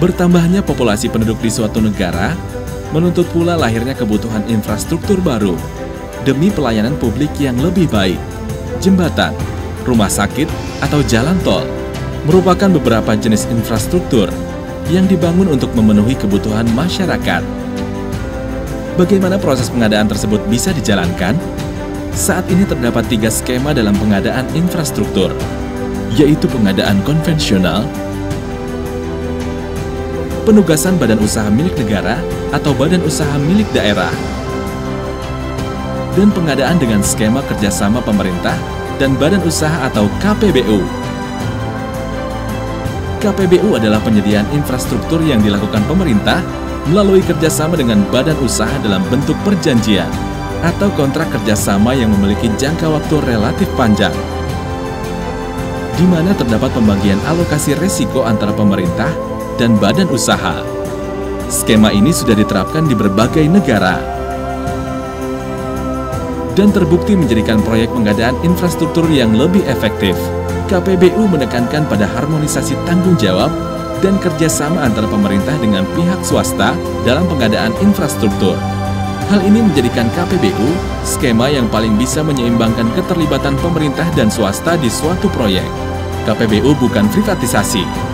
Bertambahnya populasi penduduk di suatu negara menuntut pula lahirnya kebutuhan infrastruktur baru demi pelayanan publik yang lebih baik. Jembatan, rumah sakit, atau jalan tol merupakan beberapa jenis infrastruktur yang dibangun untuk memenuhi kebutuhan masyarakat. Bagaimana proses pengadaan tersebut bisa dijalankan? Saat ini terdapat 3 skema dalam pengadaan infrastruktur, yaitu pengadaan konvensional, penugasan badan usaha milik negara atau badan usaha milik daerah, dan pengadaan dengan skema kerjasama pemerintah dan badan usaha atau KPBU. KPBU adalah penyediaan infrastruktur yang dilakukan pemerintah melalui kerjasama dengan badan usaha dalam bentuk perjanjian atau kontrak kerjasama yang memiliki jangka waktu relatif panjang, di mana terdapat pembagian alokasi resiko antara pemerintah dan badan usaha. Skema ini sudah diterapkan di berbagai negara dan terbukti menjadikan proyek pengadaan infrastruktur yang lebih efektif. KPBU menekankan pada harmonisasi tanggung jawab dan kerjasama antara pemerintah dengan pihak swasta dalam pengadaan infrastruktur. Hal ini menjadikan KPBU skema yang paling bisa menyeimbangkan keterlibatan pemerintah dan swasta di suatu proyek. KPBU bukan privatisasi.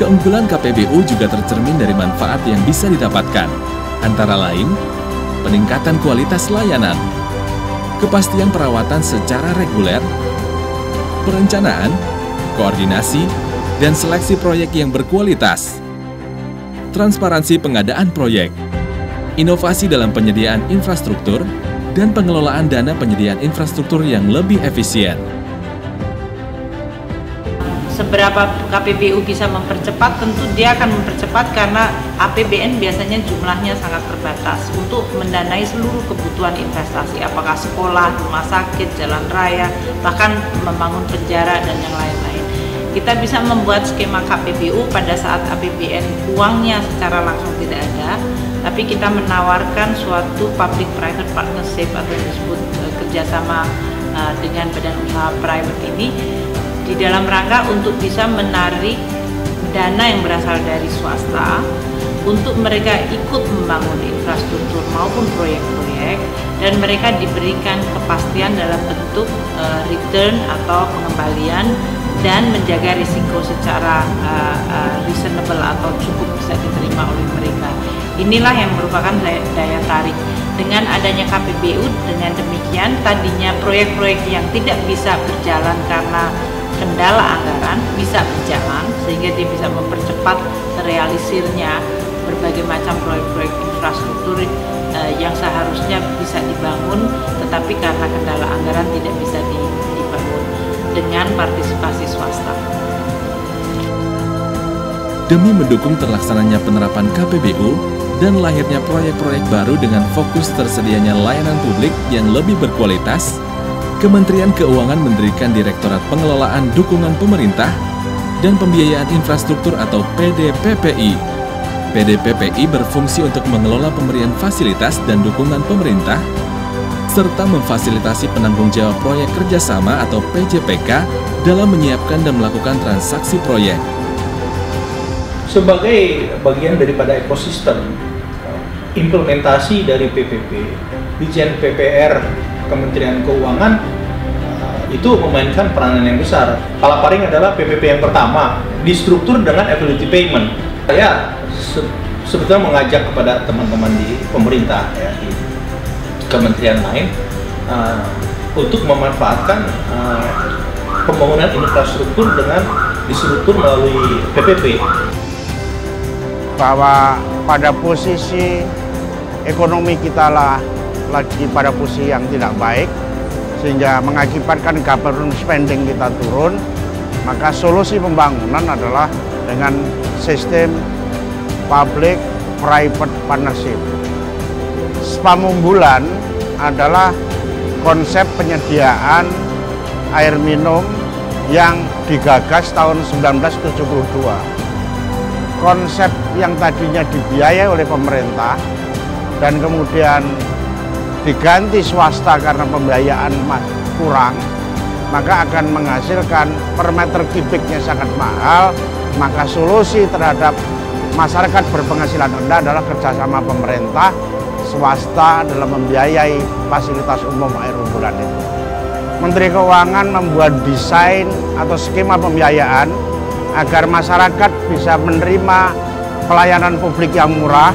Keunggulan KPBU juga tercermin dari manfaat yang bisa didapatkan, antara lain peningkatan kualitas layanan, kepastian perawatan secara reguler, perencanaan, koordinasi, dan seleksi proyek yang berkualitas, transparansi pengadaan proyek, inovasi dalam penyediaan infrastruktur, dan pengelolaan dana penyediaan infrastruktur yang lebih efisien. Seberapa KPBU bisa mempercepat? Tentu dia akan mempercepat karena APBN biasanya jumlahnya sangat terbatas untuk mendanai seluruh kebutuhan investasi, apakah sekolah, rumah sakit, jalan raya, bahkan membangun penjara dan yang lain-lain. Kita bisa membuat skema KPBU pada saat APBN uangnya secara langsung tidak ada, tapi kita menawarkan suatu public-private partnership atau disebut kerjasama dengan badan usaha private ini di dalam rangka untuk bisa menarik dana yang berasal dari swasta untuk mereka ikut membangun infrastruktur maupun proyek-proyek, dan mereka diberikan kepastian dalam bentuk return atau pengembalian dan menjaga risiko secara reasonable atau cukup bisa diterima oleh mereka. Inilah yang merupakan daya tarik. Dengan adanya KPBU, dengan demikian tadinya proyek-proyek yang tidak bisa berjalan karena kendala anggaran bisa berjalan, sehingga dia bisa mempercepat terrealisirnya berbagai macam proyek-proyek infrastruktur yang seharusnya bisa dibangun, tetapi karena kendala anggaran tidak bisa dibangun dengan partisipasi swasta. Demi mendukung terlaksananya penerapan KPBU dan lahirnya proyek-proyek baru dengan fokus tersedianya layanan publik yang lebih berkualitas, Kementerian Keuangan mendirikan Direktorat Pengelolaan Dukungan Pemerintah dan Pembiayaan Infrastruktur atau PDPPI. PDPPI berfungsi untuk mengelola pemberian fasilitas dan dukungan pemerintah, serta memfasilitasi penanggung jawab proyek kerjasama atau PJPK dalam menyiapkan dan melakukan transaksi proyek. Sebagai bagian daripada ekosistem implementasi dari PPP, Ditjen PPR Kementerian Keuangan itu memainkan peranan yang besar. Palaparing adalah PPP yang pertama distruktur dengan ability payment. Saya sebetulnya mengajak kepada teman-teman di pemerintah, ya, di kementerian lain untuk memanfaatkan pembangunan infrastruktur dengan distruktur melalui PPP. Bahwa pada posisi ekonomi kita lagi pada posisi yang tidak baik, sehingga mengakibatkan government spending kita turun, maka solusi pembangunan adalah dengan sistem public-private partnership. Pamunggulan adalah konsep penyediaan air minum yang digagas tahun 1972. Konsep yang tadinya dibiayai oleh pemerintah dan kemudian diganti swasta karena pembiayaan kurang, maka akan menghasilkan per meter kubiknya sangat mahal maka solusi terhadap masyarakat berpenghasilan rendah adalah kerjasama pemerintah, swasta dalam membiayai fasilitas umum air umbulan itu. Menteri Keuangan membuat desain atau skema pembiayaan agar masyarakat bisa menerima pelayanan publik yang murah,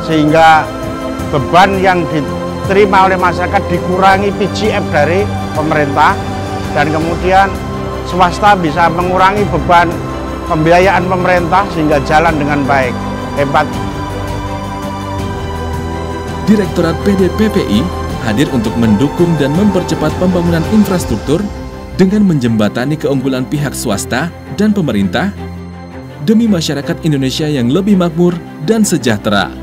sehingga beban yang diterima oleh masyarakat dikurangi PJF dari pemerintah, dan kemudian swasta bisa mengurangi beban pembiayaan pemerintah sehingga jalan dengan baik. Hebat. Direktorat PDPPI hadir untuk mendukung dan mempercepat pembangunan infrastruktur dengan menjembatani keunggulan pihak swasta dan pemerintah demi masyarakat Indonesia yang lebih makmur dan sejahtera.